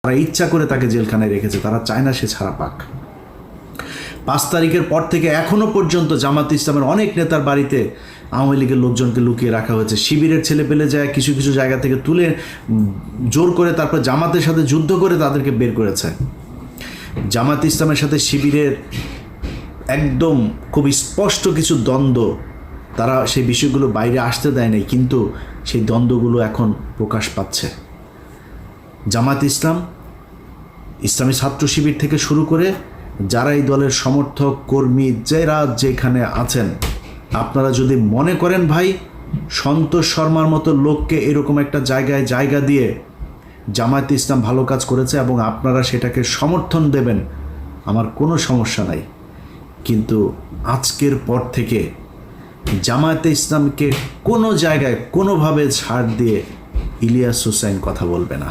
তারা ইচ্ছা করে তাকে জেলখানায় রেখেছে, তারা চায় না সে ছাড়া পাক। 5 তারিখের পর থেকে এখনো পর্যন্ত জামাত ইসলামের অনেক নেতার বাড়িতে আওয়ামী লীগের লোকজনকে লুকিয়ে রাখা হয়েছে। শিবিরের ছেলে পেলে যায় কিছু কিছু জায়গা থেকে তুলে জোর করে তারপর জামাতের সাথে যুদ্ধ করে তাদেরকে বের করেছে। জামাত ইসলামের সাথে শিবিরের একদম খুব স্পষ্ট কিছু দ্বন্দ্ব, তারা সেই বিষয়গুলো বাইরে আসতে দেয় নাই, কিন্তু সেই দ্বন্দ্বগুলো এখন প্রকাশ পাচ্ছে। জামাত ইসলাম, ইসলামী ছাত্র শিবির থেকে শুরু করে যারা এই দলের সমর্থক কর্মী যারা যেখানে আছেন, আপনারা যদি মনে করেন ভাই সন্তোষ শর্মার মতো লোককে এরকম একটা জায়গায় জায়গা দিয়ে জামায়াতে ইসলাম ভালো কাজ করেছে এবং আপনারা সেটাকে সমর্থন দেবেন, আমার কোনো সমস্যা নাই। কিন্তু আজকের পর থেকে জামায়াতে ইসলামকে কোনো জায়গায় কোনোভাবে ছাড় দিয়ে ইলিয়াস হোসাইন কথা বলবে না।